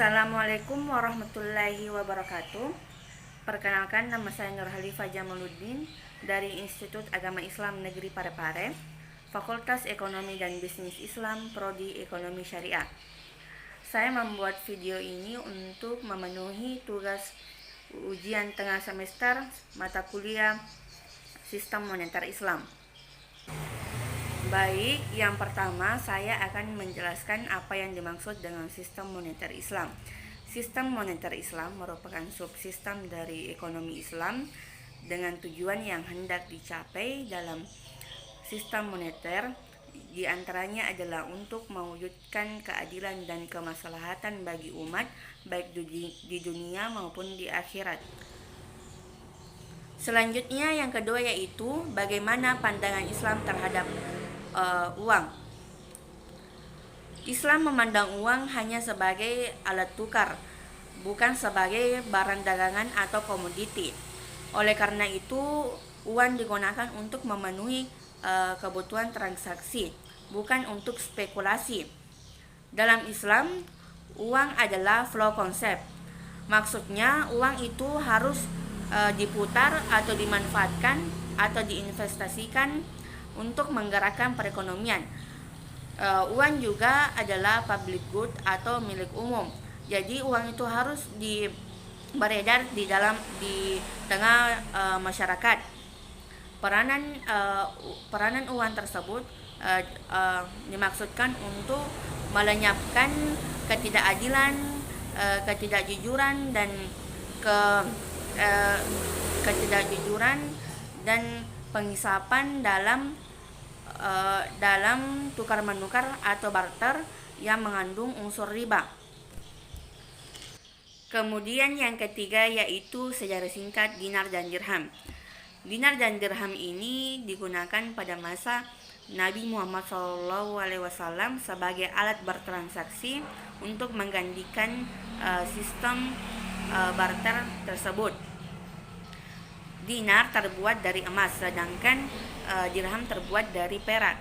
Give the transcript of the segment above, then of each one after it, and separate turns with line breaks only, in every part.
Assalamualaikum warahmatullahi wabarakatuh. Perkenalkan, nama saya Nur Halifah Jamaluddin dari Institut Agama Islam Negeri Parepare, Fakultas Ekonomi dan Bisnis Islam, Prodi Ekonomi Syariah. Saya membuat video ini untuk memenuhi tugas ujian tengah semester mata kuliah Sistem Moneter Islam. Baik, yang pertama saya akan menjelaskan apa yang dimaksud dengan sistem moneter Islam. Sistem moneter Islam merupakan subsistem dari ekonomi Islam dengan tujuan yang hendak dicapai dalam sistem moneter. Di antaranya adalah untuk mewujudkan keadilan dan kemaslahatan bagi umat baik di dunia maupun di akhirat. Selanjutnya yang kedua yaitu bagaimana pandangan Islam terhadap uang. Islam memandang uang hanya sebagai alat tukar, bukan sebagai barang dagangan atau komoditi. Oleh karena itu, uang digunakan untuk memenuhi kebutuhan transaksi, bukan untuk spekulasi. Dalam Islam, uang adalah flow concept. Maksudnya, uang itu harus diputar atau dimanfaatkan atau diinvestasikan untuk menggerakkan perekonomian. Uang juga adalah public good atau milik umum. Jadi uang itu harus beredar di tengah masyarakat. Peranan uang tersebut dimaksudkan untuk melenyapkan ketidakadilan, ketidakjujuran dan pengisapan dalam tukar menukar atau barter yang mengandung unsur riba. Kemudian yang ketiga yaitu sejarah singkat dinar dan dirham. Dinar dan dirham ini digunakan pada masa Nabi Muhammad SAW sebagai alat bertransaksi untuk menggantikan sistem barter tersebut. Dinar terbuat dari emas, sedangkan dirham terbuat dari perak.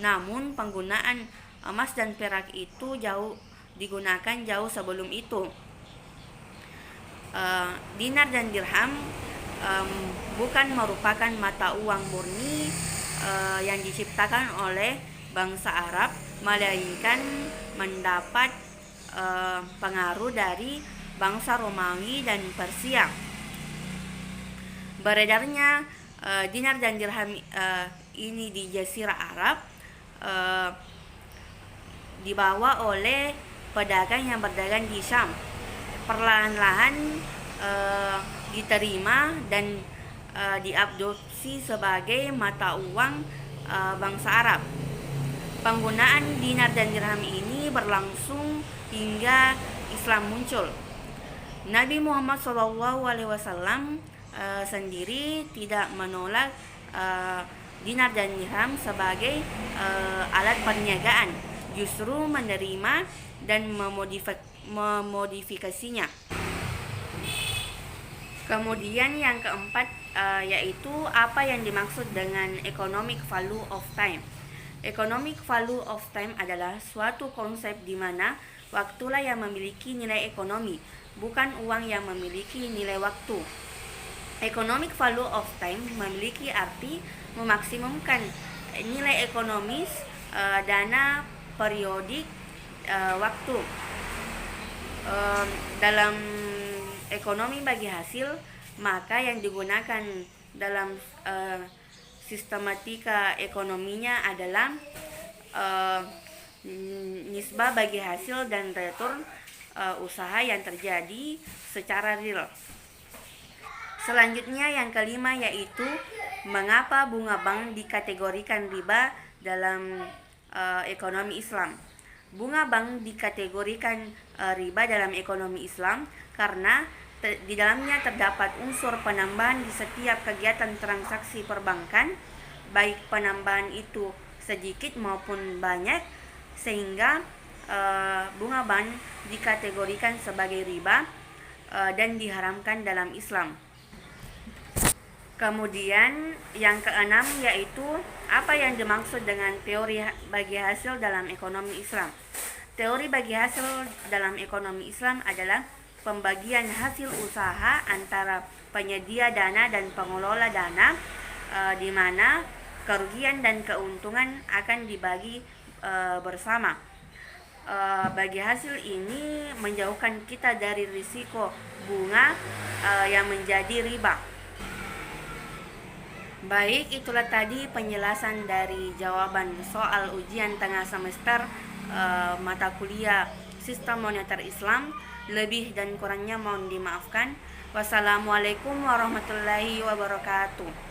Namun penggunaan emas dan perak itu digunakan jauh sebelum itu. Dinar dan dirham bukan merupakan mata uang murni yang diciptakan oleh bangsa Arab, melainkan mendapat pengaruh dari bangsa Romawi dan Persia. Beredarnya dinar dan dirham ini di Jazirah Arab dibawa oleh pedagang yang berdagang di Syam. Perlahan-lahan diterima dan diadopsi sebagai mata uang bangsa Arab. Penggunaan dinar dan dirham ini berlangsung hingga Islam muncul. Nabi Muhammad SAW sendiri tidak menolak dinar dan dirham sebagai alat perniagaan, justru menerima dan memodifikasinya. Kemudian yang keempat yaitu apa yang dimaksud dengan economic value of time. Economic value of time adalah suatu konsep di mana waktulah yang memiliki nilai ekonomi, bukan uang yang memiliki nilai waktu. Economic value of time memiliki arti memaksimumkan nilai ekonomis dana periodik waktu. Dalam ekonomi bagi hasil, maka yang digunakan dalam sistematika ekonominya adalah nisbah bagi hasil dan return usaha yang terjadi secara real. Selanjutnya yang kelima yaitu mengapa bunga bank dikategorikan riba dalam ekonomi Islam. Bunga bank dikategorikan riba dalam ekonomi Islam karena di dalamnya terdapat unsur penambahan di setiap kegiatan transaksi perbankan, baik penambahan itu sedikit maupun banyak, sehingga bunga bank dikategorikan sebagai riba dan diharamkan dalam Islam. Kemudian yang keenam yaitu apa yang dimaksud dengan teori bagi hasil dalam ekonomi Islam. Teori bagi hasil dalam ekonomi Islam adalah pembagian hasil usaha antara penyedia dana dan pengelola dana, di mana kerugian dan keuntungan akan dibagi bersama. Bagi hasil ini menjauhkan kita dari risiko bunga yang menjadi riba. Baik, itulah tadi penjelasan dari jawaban soal ujian tengah semester mata kuliah Sistem Moneter Islam. Lebih dan kurangnya mohon dimaafkan. Wassalamualaikum warahmatullahi wabarakatuh.